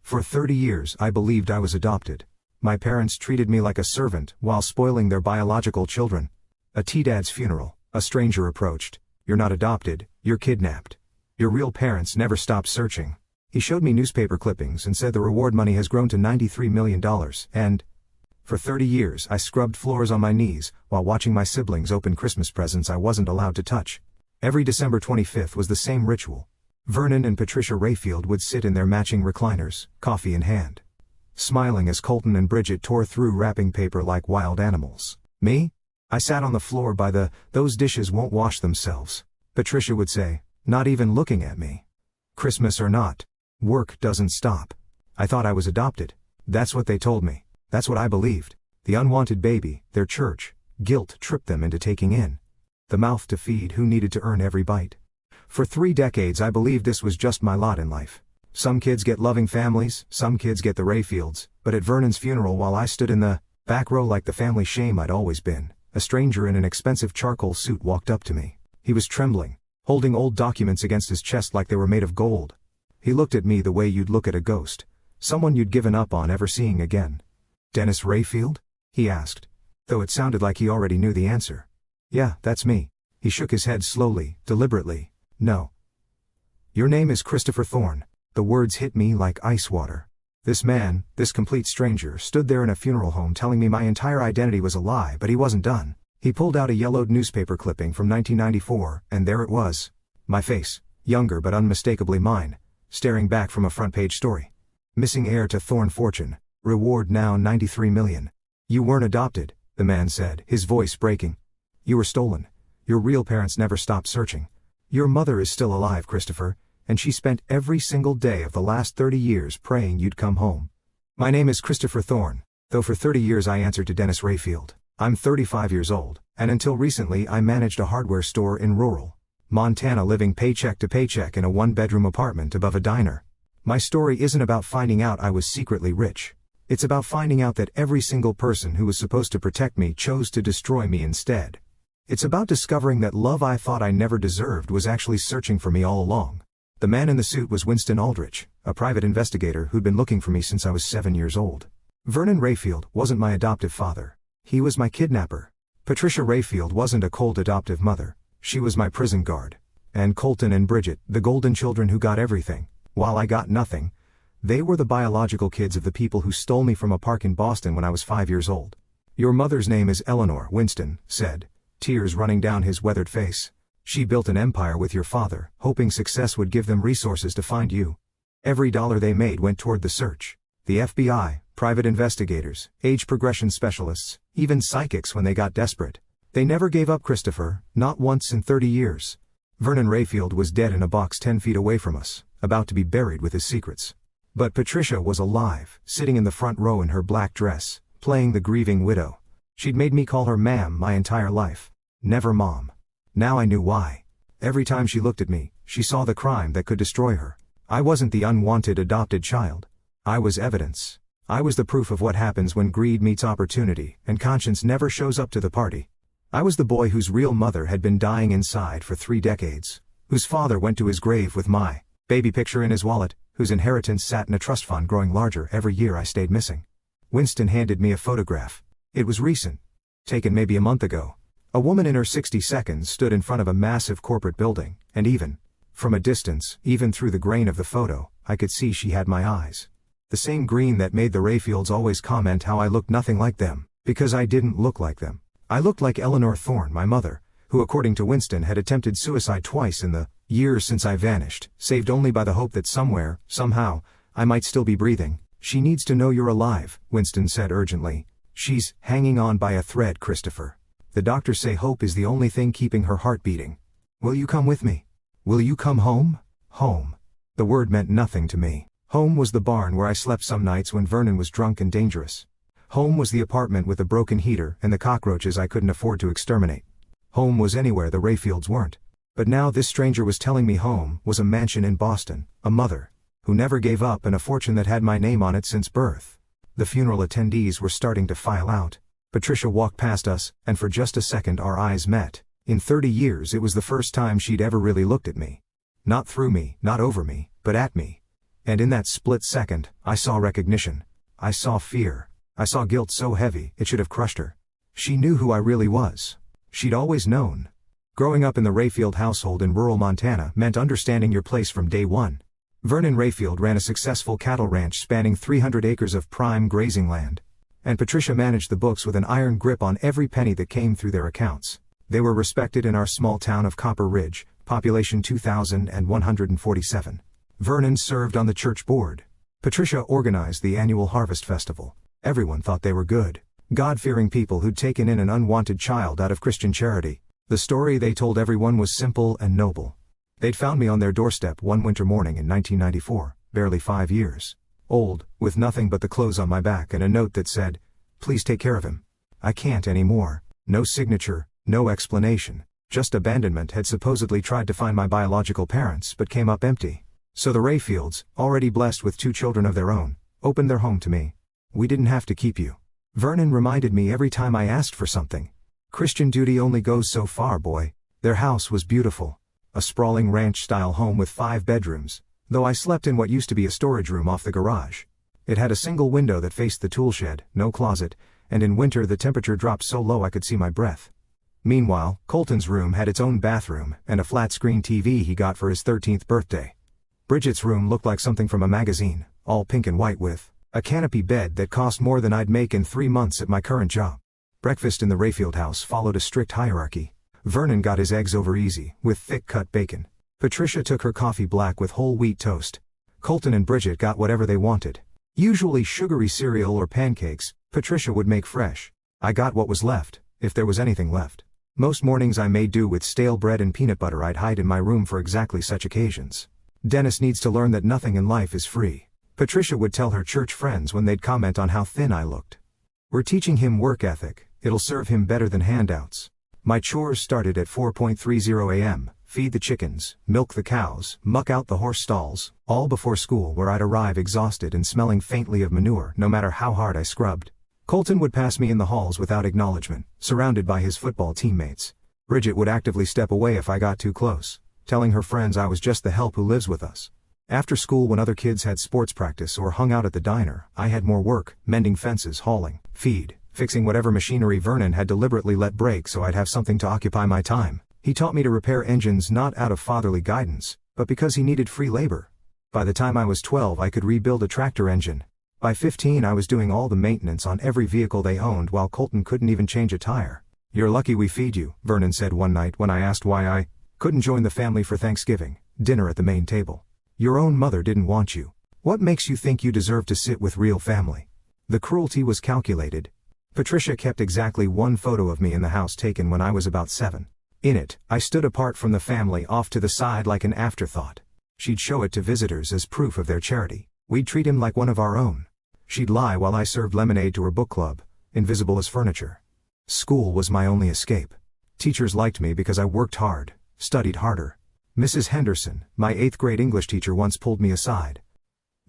For 30 years I believed I was adopted. My parents treated me like a servant while spoiling their biological children. A T-Dad's funeral, a stranger approached. "You're not adopted, you're kidnapped. Your real parents never stopped searching." He showed me newspaper clippings and said the reward money has grown to $93 million, and for 30 years I scrubbed floors on my knees while watching my siblings open Christmas presents I wasn't allowed to touch. Every December 25th was the same ritual. Vernon and Patricia Rayfield would sit in their matching recliners, coffee in hand, smiling as Colton and Bridget tore through wrapping paper like wild animals. Me? I sat on the floor by the "those dishes won't wash themselves," Patricia would say, not even looking at me. Christmas or not, work doesn't stop. I thought I was adopted. That's what they told me. That's what I believed. The unwanted baby, their church, guilt tripped them into taking in the mouth to feed who needed to earn every bite. For 3 decades I believed this was just my lot in life. Some kids get loving families, some kids get the Rayfields, but at Vernon's funeral while I stood in the back row like the family shame I'd always been, a stranger in an expensive charcoal suit walked up to me. He was trembling, holding old documents against his chest like they were made of gold. He looked at me the way you'd look at a ghost, someone you'd given up on ever seeing again. "Dennis Rayfield?" he asked, though it sounded like he already knew the answer. "Yeah, that's me." He shook his head slowly, deliberately. "No. Your name is Christopher Thorne." The words hit me like ice water. This man, this complete stranger, stood there in a funeral home telling me my entire identity was a lie, but he wasn't done. He pulled out a yellowed newspaper clipping from 1994, and there it was. My face, younger but unmistakably mine, staring back from a front-page story. "Missing heir to Thorne fortune. Reward now $93 million. You weren't adopted," the man said, his voice breaking. "You were stolen. Your real parents never stopped searching. Your mother is still alive, Christopher, and she spent every single day of the last 30 years praying you'd come home." My name is Christopher Thorne, though for 30 years I answered to Dennis Rayfield. I'm 35 years old, and until recently I managed a hardware store in rural Montana, living paycheck to paycheck in a 1-bedroom apartment above a diner. My story isn't about finding out I was secretly rich. It's about finding out that every single person who was supposed to protect me chose to destroy me instead. It's about discovering that love I thought I never deserved was actually searching for me all along. The man in the suit was Winston Aldrich, a private investigator who'd been looking for me since I was 7 years old. Vernon Rayfield wasn't my adoptive father. He was my kidnapper. Patricia Rayfield wasn't a cold adoptive mother. She was my prison guard. And Colton and Bridget, the golden children who got everything, while I got nothing, they were the biological kids of the people who stole me from a park in Boston when I was 5 years old. "Your mother's name is Eleanor," Winston said, tears running down his weathered face. "She built an empire with your father, hoping success would give them resources to find you. Every dollar they made went toward the search. The FBI, private investigators, age progression specialists, even psychics when they got desperate. They never gave up, Christopher, not once in 30 years. Vernon Rayfield was dead in a box 10 feet away from us, about to be buried with his secrets. But Patricia was alive, sitting in the front row in her black dress, playing the grieving widow. She'd made me call her ma'am my entire life. Never mom. Now I knew why. Every time she looked at me, she saw the crime that could destroy her. I wasn't the unwanted adopted child. I was evidence. I was the proof of what happens when greed meets opportunity and conscience never shows up to the party. I was the boy whose real mother had been dying inside for 3 decades, whose father went to his grave with my baby picture in his wallet, whose inheritance sat in a trust fund growing larger every year I stayed missing. Winston handed me a photograph. It was recent. Taken maybe a month ago. A woman in her 60 seconds stood in front of a massive corporate building, and even from a distance, even through the grain of the photo, I could see she had my eyes. The same green that made the Rayfields always comment how I looked nothing like them, because I didn't look like them. I looked like Eleanor Thorne, my mother, who according to Winston had attempted suicide twice in the years since I vanished, saved only by the hope that somewhere, somehow, I might still be breathing. "She needs to know you're alive," Winston said urgently. "She's hanging on by a thread, Christopher. The doctors say hope is the only thing keeping her heart beating. Will you come with me? Will you come home?" Home. The word meant nothing to me. Home was the barn where I slept some nights when Vernon was drunk and dangerous. Home was the apartment with the broken heater and the cockroaches I couldn't afford to exterminate. Home was anywhere the Rayfields weren't. But now this stranger was telling me home was a mansion in Boston, a mother who never gave up, and a fortune that had my name on it since birth. The funeral attendees were starting to file out. Patricia walked past us, and for just a second our eyes met. In 30 years it was the first time she'd ever really looked at me. Not through me, not over me, but at me. And in that split second, I saw recognition. I saw fear. I saw guilt so heavy, it should have crushed her. She knew who I really was. She'd always known. Growing up in the Rayfield household in rural Montana meant understanding your place from day one. Vernon Rayfield ran a successful cattle ranch spanning 300 acres of prime grazing land. And Patricia managed the books with an iron grip on every penny that came through their accounts. They were respected in our small town of Copper Ridge, population 2,147. Vernon served on the church board. Patricia organized the annual Harvest Festival. Everyone thought they were good, God-fearing people who'd taken in an unwanted child out of Christian charity. The story they told everyone was simple and noble. They'd found me on their doorstep one winter morning in 1994, barely 5 years old, with nothing but the clothes on my back and a note that said, "Please take care of him. I can't anymore." No signature, no explanation, just abandonment. Had supposedly tried to find my biological parents but came up empty. So the Rayfields, already blessed with 2 children of their own, opened their home to me. "We didn't have to keep you," Vernon reminded me every time I asked for something. "Christian duty only goes so far, boy." Their house was beautiful. A sprawling ranch-style home with 5 bedrooms, though I slept in what used to be a storage room off the garage. It had a single window that faced the tool shed, no closet, and in winter the temperature dropped so low I could see my breath. Meanwhile, Colton's room had its own bathroom and a flat-screen TV he got for his 13th birthday. Bridget's room looked like something from a magazine, all pink and white with a canopy bed that cost more than I'd make in 3 months at my current job. Breakfast in the Rayfield house followed a strict hierarchy. Vernon got his eggs over easy, with thick-cut bacon. Patricia took her coffee black with whole wheat toast. Colton and Bridget got whatever they wanted. Usually sugary cereal or pancakes, Patricia would make fresh. I got what was left, if there was anything left. Most mornings I made do with stale bread and peanut butter I'd hide in my room for exactly such occasions. Dennis needs to learn that nothing in life is free, Patricia would tell her church friends when they'd comment on how thin I looked. We're teaching him work ethic, it'll serve him better than handouts. My chores started at 4:30 a.m., feed the chickens, milk the cows, muck out the horse stalls, all before school where I'd arrive exhausted and smelling faintly of manure no matter how hard I scrubbed. Colton would pass me in the halls without acknowledgement, surrounded by his football teammates. Bridget would actively step away if I got too close, telling her friends I was just the help who lives with us. After school when other kids had sports practice or hung out at the diner, I had more work, mending fences, hauling, feed, fixing whatever machinery Vernon had deliberately let break so I'd have something to occupy my time. He taught me to repair engines not out of fatherly guidance, but because he needed free labor. By the time I was 12 I could rebuild a tractor engine. By 15 I was doing all the maintenance on every vehicle they owned while Colton couldn't even change a tire. "You're lucky we feed you," Vernon said one night when I asked why I couldn't join the family for Thanksgiving dinner at the main table. "Your own mother didn't want you. What makes you think you deserve to sit with real family?" The cruelty was calculated. Patricia kept exactly one photo of me in the house taken when I was about 7. In it, I stood apart from the family off to the side like an afterthought. She'd show it to visitors as proof of their charity. We'd treat him like one of our own. She'd lie while I served lemonade to her book club, invisible as furniture. School was my only escape. Teachers liked me because I worked hard, studied harder. Mrs. Henderson, my 8th grade English teacher, once pulled me aside.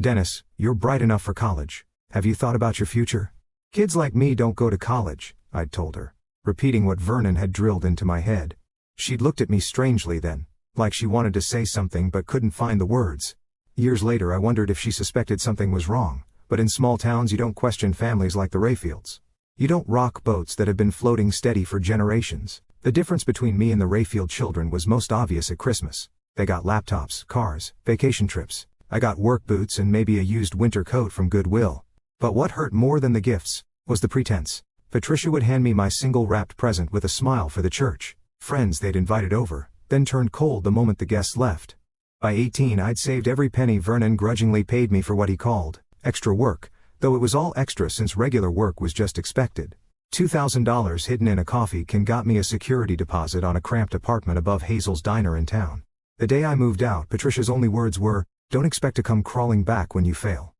"Dennis, you're bright enough for college. Have you thought about your future?" "Kids like me don't go to college," I'd told her, repeating what Vernon had drilled into my head. She'd looked at me strangely then, like she wanted to say something but couldn't find the words. Years later I wondered if she suspected something was wrong, but in small towns you don't question families like the Rayfields. You don't rock boats that have been floating steady for generations. The difference between me and the Rayfield children was most obvious at Christmas. They got laptops, cars, vacation trips. I got work boots and maybe a used winter coat from Goodwill. But what hurt more than the gifts was the pretense. Patricia would hand me my single-wrapped present with a smile for the church friends they'd invited over, then turned cold the moment the guests left. By 18 I'd saved every penny Vernon grudgingly paid me for what he called extra work, though it was all extra since regular work was just expected. $2,000 hidden in a coffee can got me a security deposit on a cramped apartment above Hazel's diner in town. The day I moved out, Patricia's only words were, "Don't expect to come crawling back when you fail."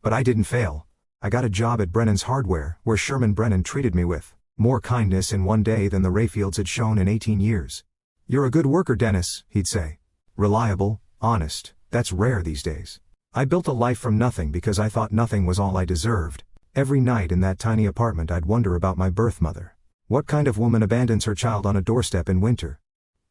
But I didn't fail. I got a job at Brennan's Hardware, where Sherman Brennan treated me with more kindness in one day than the Rayfields had shown in 18 years. "You're a good worker, Dennis," he'd say. Reliable, honest, that's rare these days. I built a life from nothing because I thought nothing was all I deserved. Every night in that tiny apartment I'd wonder about my birth mother. What kind of woman abandons her child on a doorstep in winter?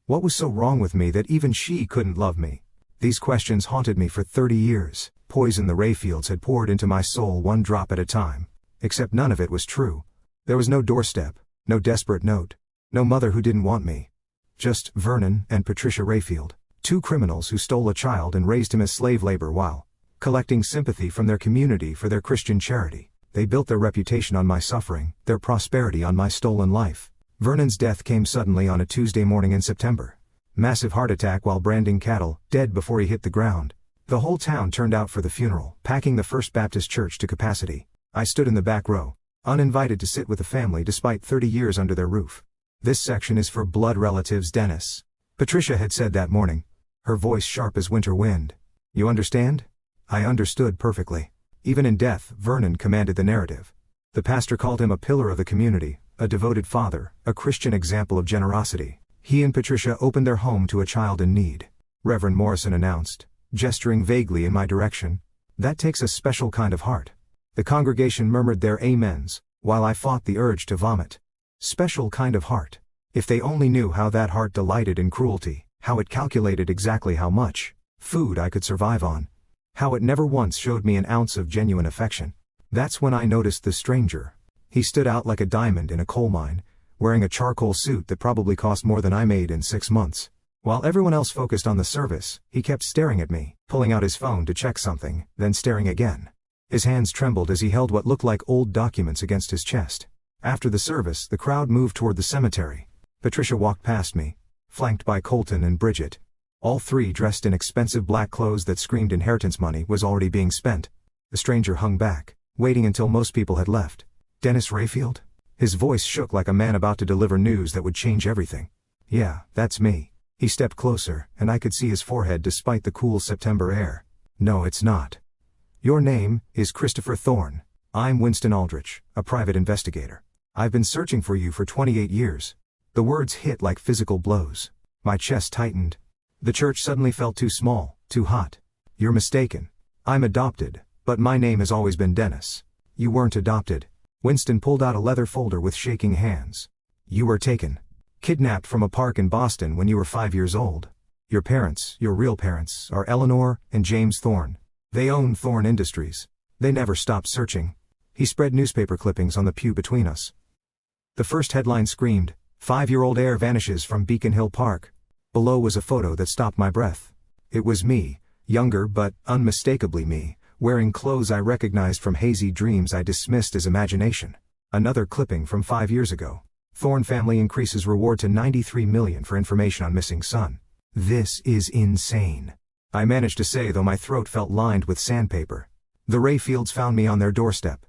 What was so wrong with me that even she couldn't love me? These questions haunted me for 30 years. Poison the Rayfields had poured into my soul one drop at a time. Except none of it was true. There was no doorstep, no desperate note, no mother who didn't want me. Just Vernon and Patricia Rayfield, two criminals who stole a child and raised him as slave labor while collecting sympathy from their community for their Christian charity. They built their reputation on my suffering, their prosperity on my stolen life. Vernon's death came suddenly on a Tuesday morning in September. Massive heart attack while branding cattle, dead before he hit the ground. The whole town turned out for the funeral, packing the First Baptist Church to capacity. I stood in the back row, uninvited to sit with the family despite 30 years under their roof. This section is for blood relatives, Dennis. Patricia had said that morning, her voice sharp as winter wind. You understand? I understood perfectly. Even in death, Vernon commanded the narrative. The pastor called him a pillar of the community, a devoted father, a Christian example of generosity. He and Patricia opened their home to a child in need. Reverend Morrison announced, gesturing vaguely in my direction, "That takes a special kind of heart." The congregation murmured their amens, while I fought the urge to vomit. Special kind of heart. If they only knew how that heart delighted in cruelty, how it calculated exactly how much food I could survive on, how it never once showed me an ounce of genuine affection. That's when I noticed the stranger. He stood out like a diamond in a coal mine, wearing a charcoal suit that probably cost more than I made in 6 months. While everyone else focused on the service, he kept staring at me, pulling out his phone to check something, then staring again. His hands trembled as he held what looked like old documents against his chest. After the service, the crowd moved toward the cemetery. Patricia walked past me, flanked by Colton and Bridget. All three dressed in expensive black clothes that screamed inheritance money was already being spent. The stranger hung back, waiting until most people had left. Dennis Rayfield? His voice shook like a man about to deliver news that would change everything. Yeah, that's me. He stepped closer, and I could see his forehead despite the cool September air. No, it's not. Your name is Christopher Thorne. I'm Winston Aldrich, a private investigator. I've been searching for you for 28 years. The words hit like physical blows. My chest tightened. The church suddenly felt too small, too hot. You're mistaken. I'm adopted, but my name has always been Dennis. You weren't adopted. Winston pulled out a leather folder with shaking hands. You were taken. Kidnapped from a park in Boston when you were 5 years old. Your parents, your real parents, are Eleanor and James Thorne. They own Thorne Industries. They never stopped searching. He spread newspaper clippings on the pew between us. The first headline screamed, "5-year-old heir vanishes from Beacon Hill Park." Below was a photo that stopped my breath. It was me, younger but unmistakably me, wearing clothes I recognized from hazy dreams I dismissed as imagination. Another clipping from 5 years ago. Thorne family increases reward to $93 million for information on missing son. This is insane. I managed to say, though my throat felt lined with sandpaper. The Rayfields found me on their doorstep.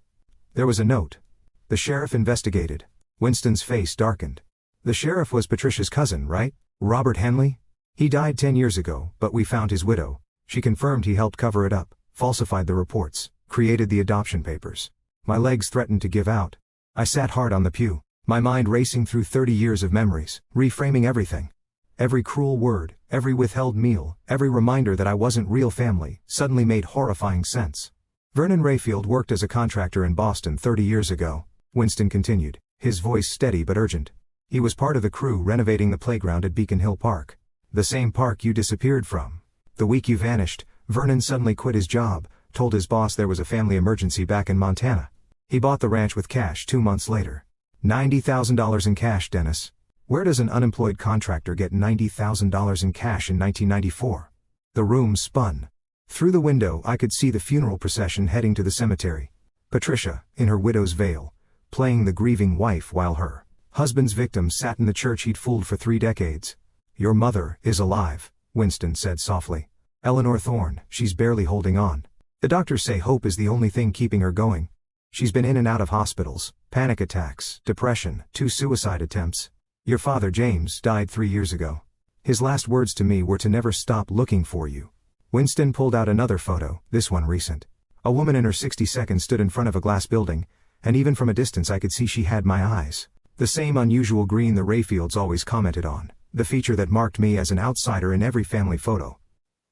There was a note. The sheriff investigated. Winston's face darkened. The sheriff was Patricia's cousin, right? Robert Henley? He died 10 years ago, but we found his widow. She confirmed he helped cover it up, falsified the reports, created the adoption papers. My legs threatened to give out. I sat hard on the pew, my mind racing through 30 years of memories, reframing everything. Every cruel word, every withheld meal, every reminder that I wasn't real family, suddenly made horrifying sense. Vernon Rayfield worked as a contractor in Boston 30 years ago, Winston continued, his voice steady but urgent. He was part of the crew renovating the playground at Beacon Hill Park. The same park you disappeared from. The week you vanished, Vernon suddenly quit his job, told his boss there was a family emergency back in Montana. He bought the ranch with cash 2 months later. $90,000 in cash, Dennis. Where does an unemployed contractor get $90,000 in cash in 1994? The room spun. Through the window I could see the funeral procession heading to the cemetery. Patricia, in her widow's veil, playing the grieving wife while her husband's victim sat in the church he'd fooled for 3 decades. Your mother is alive, Winston said softly. Eleanor Thorne, she's barely holding on. The doctors say hope is the only thing keeping her going. She's been in and out of hospitals, panic attacks, depression, 2 suicide attempts. Your father James died 3 years ago. His last words to me were to never stop looking for you. Winston pulled out another photo, this one recent. A woman in her 62nd stood in front of a glass building, and even from a distance I could see she had my eyes. The same unusual green the Rayfields always commented on, the feature that marked me as an outsider in every family photo.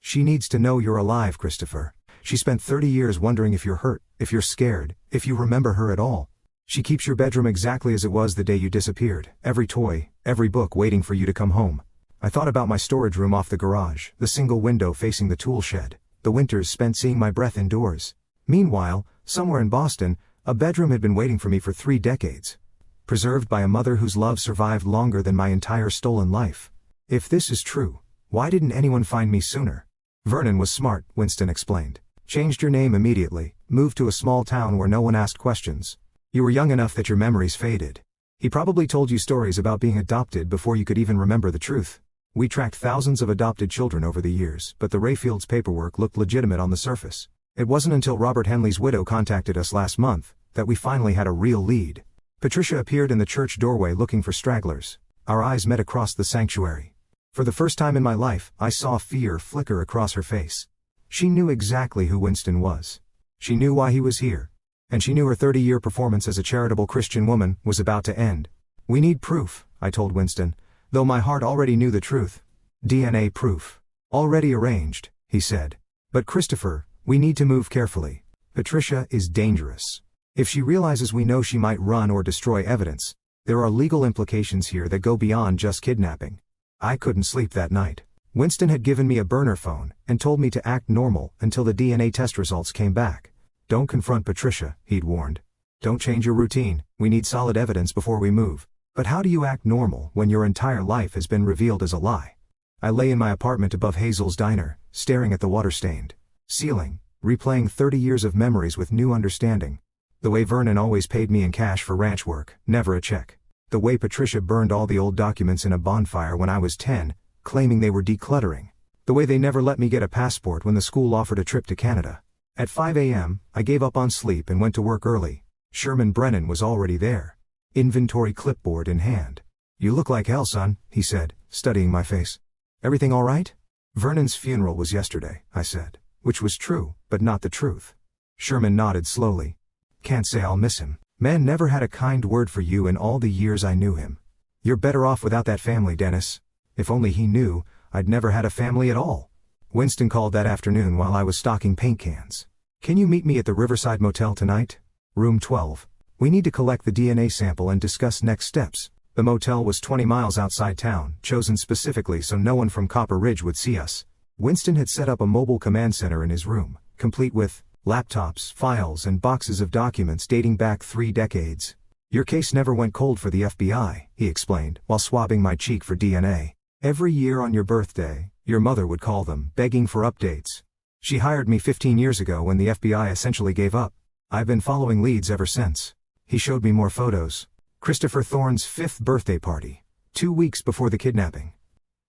She needs to know you're alive, Christopher. She spent 30 years wondering if you're hurt, if you're scared, if you remember her at all. She keeps your bedroom exactly as it was the day you disappeared, every toy, every book waiting for you to come home. I thought about my storage room off the garage, the single window facing the tool shed, the winters spent seeing my breath indoors. Meanwhile, somewhere in Boston, a bedroom had been waiting for me for 3 decades. Preserved by a mother whose love survived longer than my entire stolen life. If this is true, why didn't anyone find me sooner? Vernon was smart, Winston explained. Changed your name immediately, moved to a small town where no one asked questions. You were young enough that your memories faded. He probably told you stories about being adopted before you could even remember the truth. We tracked thousands of adopted children over the years, but the Rayfields' paperwork looked legitimate on the surface. It wasn't until Robert Henley's widow contacted us last month that we finally had a real lead. Patricia appeared in the church doorway looking for stragglers. Our eyes met across the sanctuary. For the first time in my life, I saw fear flicker across her face. She knew exactly who Winston was. She knew why he was here. And she knew her 30-year performance as a charitable Christian woman was about to end. We need proof, I told Winston, though my heart already knew the truth. DNA proof. Already arranged, he said. But Christopher, we need to move carefully. Patricia is dangerous. If she realizes we know she might run or destroy evidence, there are legal implications here that go beyond just kidnapping. I couldn't sleep that night. Winston had given me a burner phone and told me to act normal until the DNA test results came back. Don't confront Patricia, he'd warned. Don't change your routine, we need solid evidence before we move. But how do you act normal when your entire life has been revealed as a lie? I lay in my apartment above Hazel's diner, staring at the water-stained ceiling, replaying 30 years of memories with new understanding. The way Vernon always paid me in cash for ranch work, never a check. The way Patricia burned all the old documents in a bonfire when I was 10, claiming they were decluttering. The way they never let me get a passport when the school offered a trip to Canada. At 5 a.m., I gave up on sleep and went to work early. Sherman Brennan was already there. Inventory clipboard in hand. You look like hell, son, he said, studying my face. Everything all right? Vernon's funeral was yesterday, I said. Which was true, but not the truth. Sherman nodded slowly. Can't say I'll miss him. Man never had a kind word for you in all the years I knew him. You're better off without that family, Dennis. If only he knew, I'd never had a family at all. Winston called that afternoon while I was stocking paint cans. Can you meet me at the Riverside Motel tonight? Room 12. We need to collect the DNA sample and discuss next steps. The motel was 20 miles outside town, chosen specifically so no one from Copper Ridge would see us. Winston had set up a mobile command center in his room, complete with laptops, files, and boxes of documents dating back 3 decades. Your case never went cold for the FBI, he explained, while swabbing my cheek for DNA. Every year on your birthday, your mother would call them, begging for updates. She hired me 15 years ago when the FBI essentially gave up. I've been following leads ever since. He showed me more photos. Christopher Thorne's 5th birthday party. 2 weeks before the kidnapping.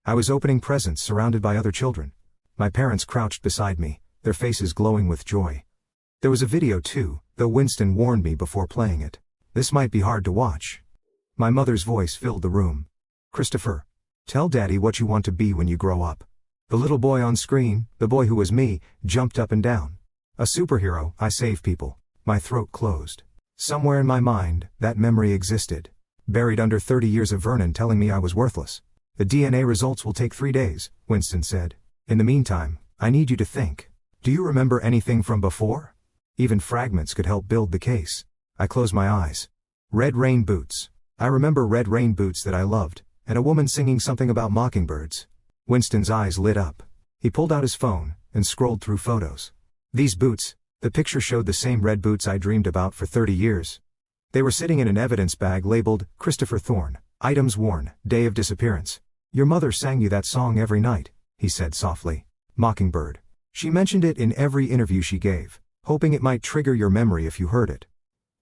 I was opening presents surrounded by other children. My parents crouched beside me, their faces glowing with joy. There was a video too, though Winston warned me before playing it. This might be hard to watch. My mother's voice filled the room. Christopher, tell Daddy what you want to be when you grow up. The little boy on screen, the boy who was me, jumped up and down. A superhero, I save people. My throat closed. Somewhere in my mind, that memory existed. Buried under 30 years of Vernon telling me I was worthless. The DNA results will take 3 days, Winston said. In the meantime, I need you to think. Do you remember anything from before? Even fragments could help build the case. I closed my eyes. Red rain boots. I remember red rain boots that I loved, and a woman singing something about mockingbirds. Winston's eyes lit up. He pulled out his phone and scrolled through photos. These boots, the picture showed the same red boots I dreamed about for 30 years. They were sitting in an evidence bag labeled, Christopher Thorne, items worn, day of disappearance. Your mother sang you that song every night, he said softly. Mockingbird. She mentioned it in every interview she gave, hoping it might trigger your memory if you heard it.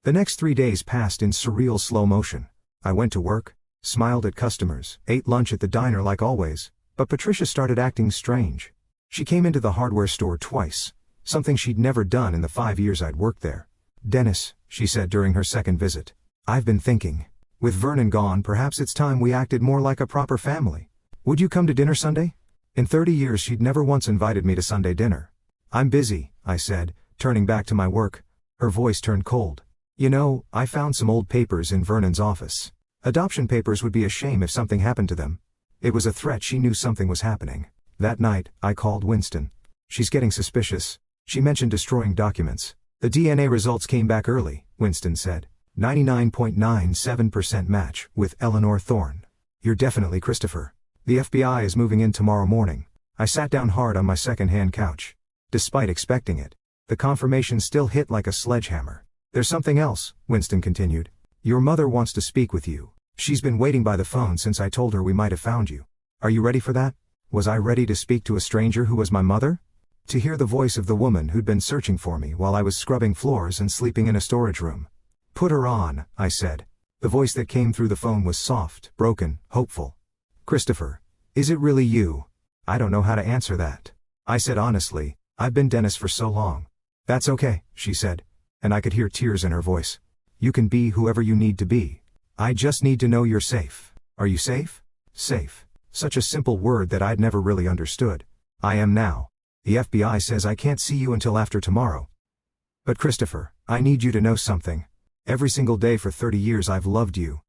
The next 3 days passed in surreal slow motion. I went to work, smiled at customers, ate lunch at the diner like always, but Patricia started acting strange. She came into the hardware store twice, something she'd never done in the 5 years I'd worked there. Dennis, she said during her second visit, I've been thinking. With Vernon gone, perhaps it's time we acted more like a proper family. Would you come to dinner Sunday? In 30 years she'd never once invited me to Sunday dinner. I'm busy, I said, turning back to my work. Her voice turned cold. You know, I found some old papers in Vernon's office. Adoption papers would be a shame if something happened to them. It was a threat. She knew something was happening. That night, I called Winston. She's getting suspicious. She mentioned destroying documents. The DNA results came back early, Winston said. 99.97% match with Eleanor Thorne. You're definitely Christopher. The FBI is moving in tomorrow morning. I sat down hard on my second-hand couch. Despite expecting it, the confirmation still hit like a sledgehammer. There's something else, Winston continued. Your mother wants to speak with you. She's been waiting by the phone since I told her we might have found you. Are you ready for that? Was I ready to speak to a stranger who was my mother? To hear the voice of the woman who'd been searching for me while I was scrubbing floors and sleeping in a storage room. Put her on, I said. The voice that came through the phone was soft, broken, hopeful. Christopher, is it really you? I don't know how to answer that. I said honestly, I've been Dennis for so long. That's okay, she said, and I could hear tears in her voice. You can be whoever you need to be. I just need to know you're safe. Are you safe? Safe. Such a simple word that I'd never really understood. I am now. The FBI says I can't see you until after tomorrow. But Christopher, I need you to know something. Every single day for 30 years I've loved you.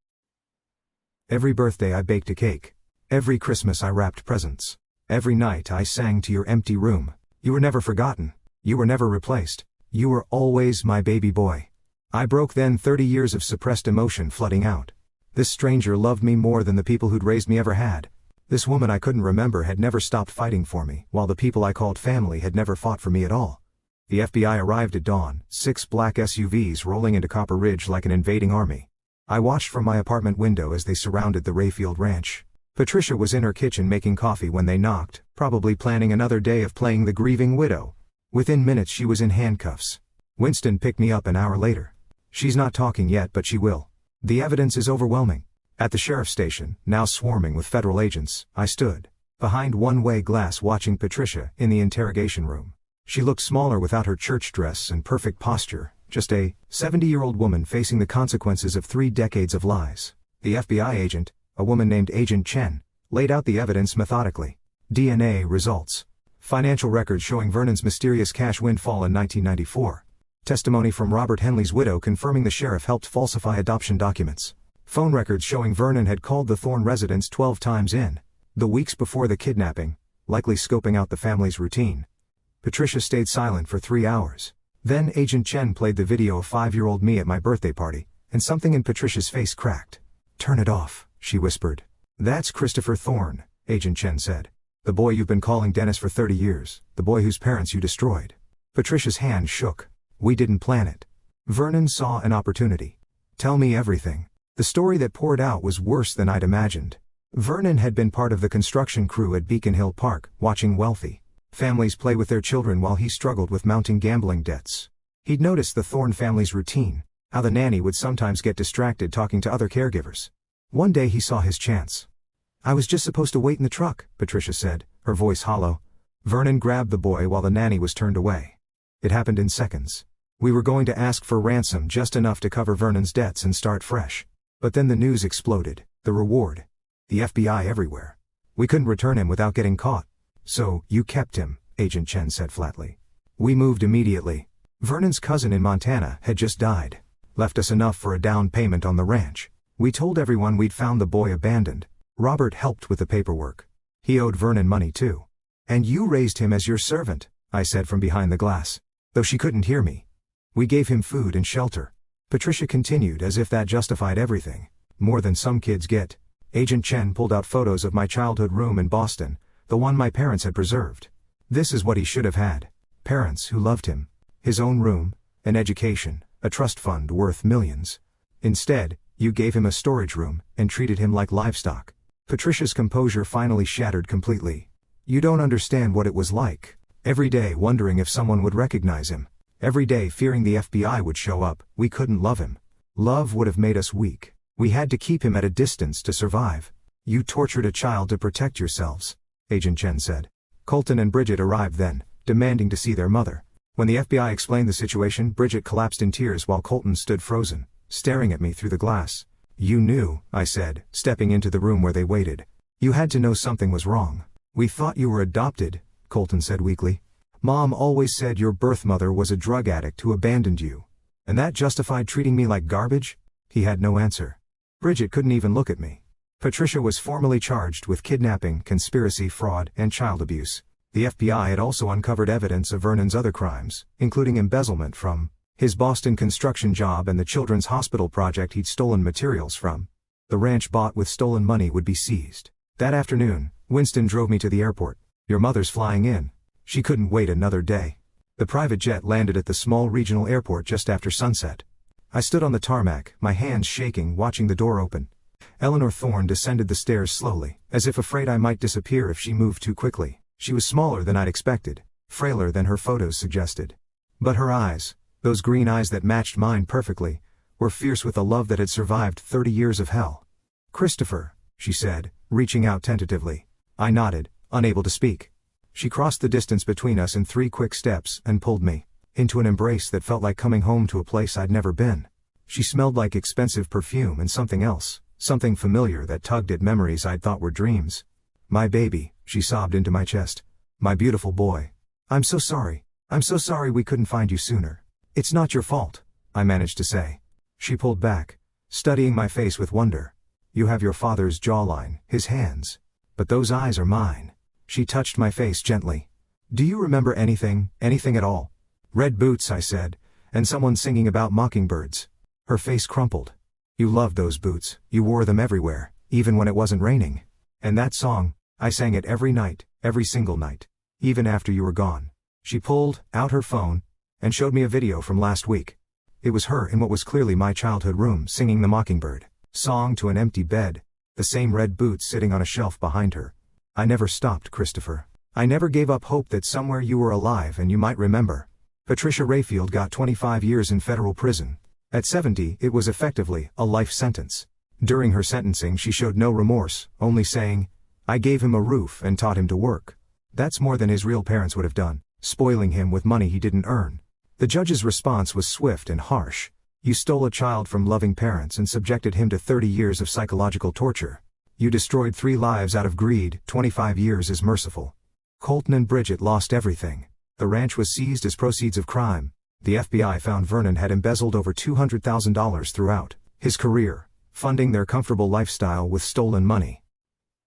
Every birthday I baked a cake. Every Christmas I wrapped presents. Every night I sang to your empty room. You were never forgotten. You were never replaced. You were always my baby boy. I broke then, 30 years of suppressed emotion flooding out. This stranger loved me more than the people who'd raised me ever had. This woman I couldn't remember had never stopped fighting for me, while the people I called family had never fought for me at all. The FBI arrived at dawn, 6 black SUVs rolling into Copper Ridge like an invading army. I watched from my apartment window as they surrounded the Rayfield Ranch. Patricia was in her kitchen making coffee when they knocked, probably planning another day of playing the grieving widow. Within minutes she was in handcuffs. Winston picked me up an hour later. She's not talking yet, but she will. The evidence is overwhelming. At the sheriff's station, now swarming with federal agents, I stood behind one-way glass watching Patricia in the interrogation room. She looked smaller without her church dress and perfect posture, just a 70-year-old woman facing the consequences of 3 decades of lies. The FBI agent, a woman named Agent Chen, laid out the evidence methodically. DNA results. Financial records showing Vernon's mysterious cash windfall in 1994. Testimony from Robert Henley's widow confirming the sheriff helped falsify adoption documents. Phone records showing Vernon had called the Thorne residence 12 times in the weeks before the kidnapping, likely scoping out the family's routine. Patricia stayed silent for 3 hours. Then Agent Chen played the video of 5-year-old me at my birthday party, and something in Patricia's face cracked. Turn it off, she whispered. That's Christopher Thorne, Agent Chen said. The boy you've been calling Dennis for 30 years, the boy whose parents you destroyed. Patricia's hand shook. We didn't plan it. Vernon saw an opportunity. Tell me everything. The story that poured out was worse than I'd imagined. Vernon had been part of the construction crew at Beacon Hill Park, watching wealthy families play with their children while he struggled with mounting gambling debts. He'd noticed the Thorne family's routine, how the nanny would sometimes get distracted talking to other caregivers. One day he saw his chance. I was just supposed to wait in the truck, Patricia said, her voice hollow. Vernon grabbed the boy while the nanny was turned away. It happened in seconds. We were going to ask for ransom, just enough to cover Vernon's debts and start fresh. But then the news exploded, the reward. The FBI everywhere. We couldn't return him without getting caught. So, you kept him, Agent Chen said flatly. We moved immediately. Vernon's cousin in Montana had just died. Left us enough for a down payment on the ranch. We told everyone we'd found the boy abandoned. Robert helped with the paperwork. He owed Vernon money too. And you raised him as your servant, I said from behind the glass. Though she couldn't hear me. We gave him food and shelter. Patricia continued as if that justified everything. More than some kids get. Agent Chen pulled out photos of my childhood room in Boston, the one my parents had preserved. This is what he should have had. Parents who loved him. His own room, an education, a trust fund worth millions. Instead, you gave him a storage room and treated him like livestock. Patricia's composure finally shattered completely. You don't understand what it was like. Every day wondering if someone would recognize him. Every day fearing the FBI would show up. We couldn't love him. Love would have made us weak. We had to keep him at a distance to survive. You tortured a child to protect yourselves, Agent Chen said. Colton and Bridget arrived then, demanding to see their mother. When the FBI explained the situation, Bridget collapsed in tears while Colton stood frozen, staring at me through the glass. You knew, I said, stepping into the room where they waited. You had to know something was wrong. We thought you were adopted, Colton said weakly. Mom always said your birth mother was a drug addict who abandoned you. And that justified treating me like garbage? He had no answer. Bridget couldn't even look at me. Patricia was formally charged with kidnapping, conspiracy, fraud, and child abuse. The FBI had also uncovered evidence of Vernon's other crimes, including embezzlement from his Boston construction job and the children's hospital project he'd stolen materials from. The ranch bought with stolen money would be seized. That afternoon, Winston drove me to the airport. Your mother's flying in. She couldn't wait another day. The private jet landed at the small regional airport just after sunset. I stood on the tarmac, my hands shaking, watching the door open. Eleanor Thorne descended the stairs slowly, as if afraid I might disappear if she moved too quickly. She was smaller than I'd expected, frailer than her photos suggested. But her eyes, those green eyes that matched mine perfectly, were fierce with a love that had survived 30 years of hell. "Christopher," she said, reaching out tentatively. I nodded, unable to speak. She crossed the distance between us in 3 quick steps and pulled me into an embrace that felt like coming home to a place I'd never been. She smelled like expensive perfume and something else, something familiar that tugged at memories I'd thought were dreams. "My baby," she sobbed into my chest. "My beautiful boy. I'm so sorry. I'm so sorry we couldn't find you sooner." "It's not your fault," I managed to say. She pulled back, studying my face with wonder. "You have your father's jawline, his hands. But those eyes are mine." She touched my face gently. "Do you remember anything at all?" "Red boots," I said, "and someone singing about mockingbirds." Her face crumpled. "You loved those boots, you wore them everywhere, even when it wasn't raining. And that song, I sang it every night, every single night. Even after you were gone." She pulled out her phone and showed me a video from last week. It was her in what was clearly my childhood room singing the Mockingbird song to an empty bed, the same red boots sitting on a shelf behind her. "I never stopped, Christopher. I never gave up hope that somewhere you were alive and you might remember." Patricia Rayfield got 25 years in federal prison. At 70, it was effectively a life sentence. During her sentencing, she showed no remorse, only saying, "I gave him a roof and taught him to work." That's more than his real parents would have done, spoiling him with money he didn't earn. The judge's response was swift and harsh. "You stole a child from loving parents and subjected him to 30 years of psychological torture. You destroyed 3 lives out of greed. 25 years is merciful." Colton and Bridget lost everything. The ranch was seized as proceeds of crime. The FBI found Vernon had embezzled over $200,000 throughout his career, funding their comfortable lifestyle with stolen money.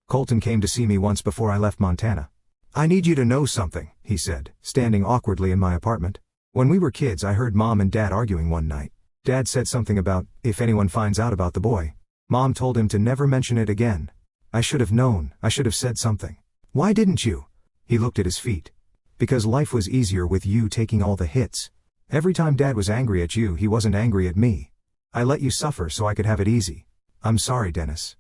Colton came to see me once before I left Montana. "I need you to know something," he said, standing awkwardly in my apartment. "When we were kids, I heard Mom and Dad arguing one night. Dad said something about, if anyone finds out about the boy. Mom told him to never mention it again. I should have known, I should have said something." "Why didn't you?" He looked at his feet. "Because life was easier with you taking all the hits. Every time Dad was angry at you, he wasn't angry at me. I let you suffer so I could have it easy." "I'm sorry, Dennis.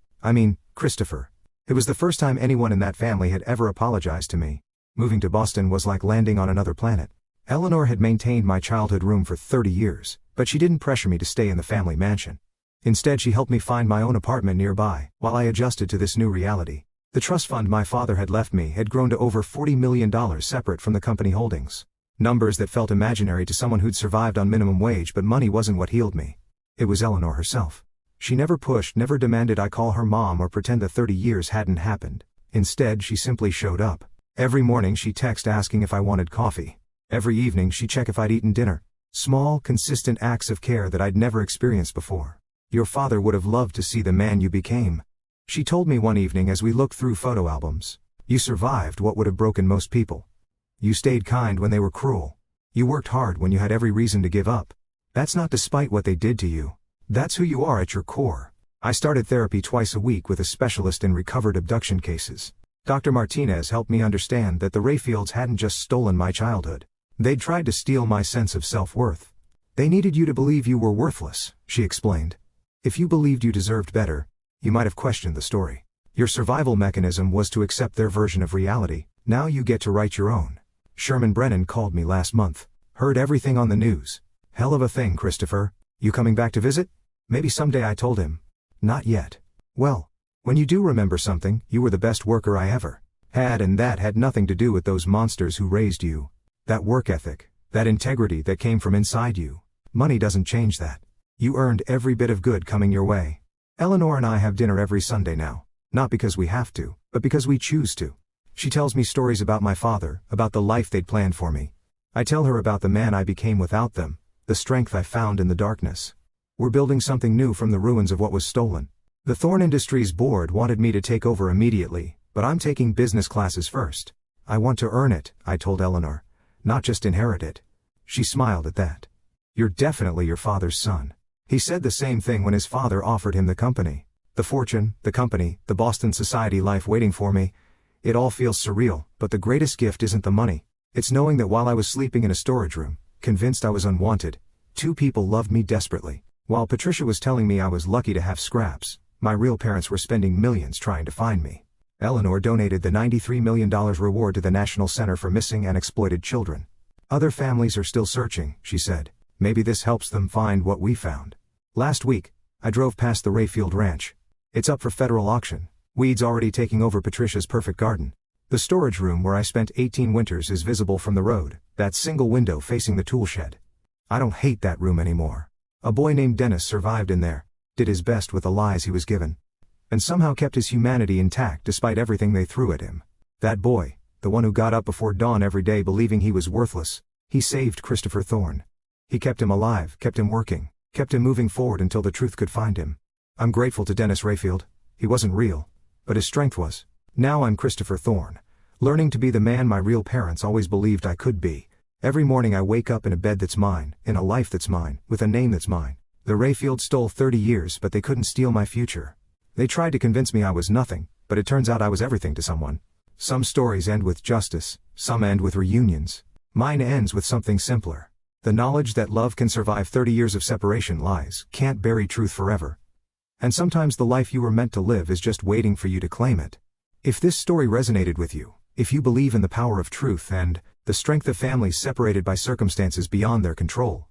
Christopher." It was the first time anyone in that family had ever apologized to me. Moving to Boston was like landing on another planet. Eleanor had maintained my childhood room for 30 years, but she didn't pressure me to stay in the family mansion. Instead, she helped me find my own apartment nearby, while I adjusted to this new reality. The trust fund my father had left me had grown to over $40 million separate from the company holdings. Numbers that felt imaginary to someone who'd survived on minimum wage, but money wasn't what healed me. It was Eleanor herself. She never pushed, never demanded I call her mom or pretend the 30 years hadn't happened. Instead, she simply showed up. Every morning she'd text asking if I wanted coffee. Every evening she'd check if I'd eaten dinner. Small, consistent acts of care that I'd never experienced before. "Your father would have loved to see the man you became," she told me one evening as we looked through photo albums. "You survived what would have broken most people. You stayed kind when they were cruel. You worked hard when you had every reason to give up. That's not despite what they did to you. That's who you are at your core." I started therapy twice a week with a specialist in recovered abduction cases. Dr. Martinez helped me understand that the Rayfields hadn't just stolen my childhood. They'd tried to steal my sense of self-worth. "They needed you to believe you were worthless," she explained. "If you believed you deserved better, you might have questioned the story. Your survival mechanism was to accept their version of reality. Now you get to write your own." Sherman Brennan called me last month. "Heard everything on the news. Hell of a thing, Christopher. You coming back to visit?" "Maybe someday," I told him. "Not yet." "Well, when you do remember something, you were the best worker I ever had, and that had nothing to do with those monsters who raised you. That work ethic, that integrity that came from inside you. Money doesn't change that. You earned every bit of good coming your way." Eleanor and I have dinner every Sunday now. Not because we have to, but because we choose to. She tells me stories about my father, about the life they'd planned for me. I tell her about the man I became without them, the strength I found in the darkness. We're building something new from the ruins of what was stolen. The Thorne Industries board wanted me to take over immediately, but I'm taking business classes first. I want to earn it, I told Eleanor, not just inherit it. She smiled at that. "You're definitely your father's son." He said the same thing when his father offered him the company. The fortune, the company, the Boston society life waiting for me. It all feels surreal, but the greatest gift isn't the money. It's knowing that while I was sleeping in a storage room, convinced I was unwanted, two people loved me desperately. While Patricia was telling me I was lucky to have scraps, my real parents were spending millions trying to find me. Eleanor donated the $93 million reward to the National Center for Missing and Exploited Children. Other families are still searching, she said. Maybe this helps them find what we found. Last week, I drove past the Rayfield Ranch. It's up for federal auction. Weeds already taking over Patricia's perfect garden. The storage room where I spent 18 winters is visible from the road, that single window facing the tool shed. I don't hate that room anymore. A boy named Dennis survived in there, did his best with the lies he was given, and somehow kept his humanity intact despite everything they threw at him. That boy, the one who got up before dawn every day believing he was worthless, he saved Christopher Thorne. He kept him alive, kept him working, kept him moving forward until the truth could find him. I'm grateful to Dennis Rayfield. He wasn't real, but his strength was. Now I'm Christopher Thorne, learning to be the man my real parents always believed I could be. Every morning I wake up in a bed that's mine, in a life that's mine, with a name that's mine. The Rayfields stole 30 years, but they couldn't steal my future. They tried to convince me I was nothing, but it turns out I was everything to someone. Some stories end with justice, some end with reunions. Mine ends with something simpler. The knowledge that love can survive 30 years of separation lies, can't bury truth forever. And sometimes the life you were meant to live is just waiting for you to claim it. If this story resonated with you, if you believe in the power of truth and the strength of families separated by circumstances beyond their control.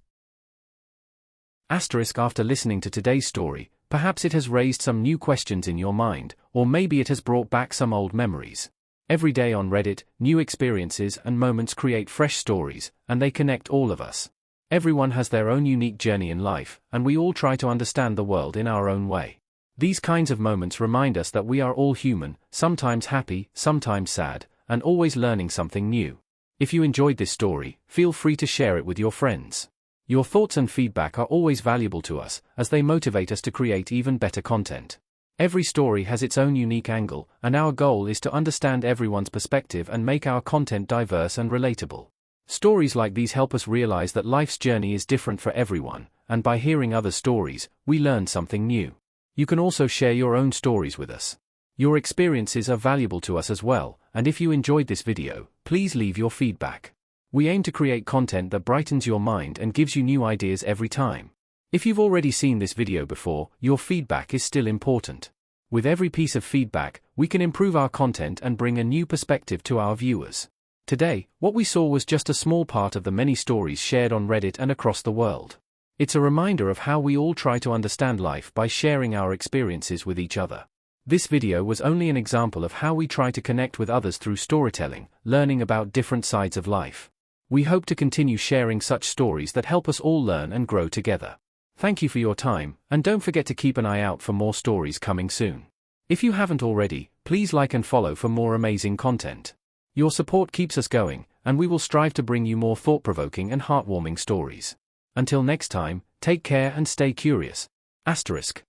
After listening to today's story, perhaps it has raised some new questions in your mind, or maybe it has brought back some old memories. Every day on Reddit, new experiences and moments create fresh stories, and they connect all of us. Everyone has their own unique journey in life, and we all try to understand the world in our own way. These kinds of moments remind us that we are all human, sometimes happy, sometimes sad, and always learning something new. If you enjoyed this story, feel free to share it with your friends. Your thoughts and feedback are always valuable to us, as they motivate us to create even better content. Every story has its own unique angle, and our goal is to understand everyone's perspective and make our content diverse and relatable. Stories like these help us realize that life's journey is different for everyone, and by hearing other stories, we learn something new. You can also share your own stories with us. Your experiences are valuable to us as well, and if you enjoyed this video, please leave your feedback. We aim to create content that brightens your mind and gives you new ideas every time. If you've already seen this video before, your feedback is still important. With every piece of feedback, we can improve our content and bring a new perspective to our viewers. Today, what we saw was just a small part of the many stories shared on Reddit and across the world. It's a reminder of how we all try to understand life by sharing our experiences with each other. This video was only an example of how we try to connect with others through storytelling, learning about different sides of life. We hope to continue sharing such stories that help us all learn and grow together. Thank you for your time, and don't forget to keep an eye out for more stories coming soon. If you haven't already, please like and follow for more amazing content. Your support keeps us going, and we will strive to bring you more thought-provoking and heartwarming stories. Until next time, take care and stay curious. *.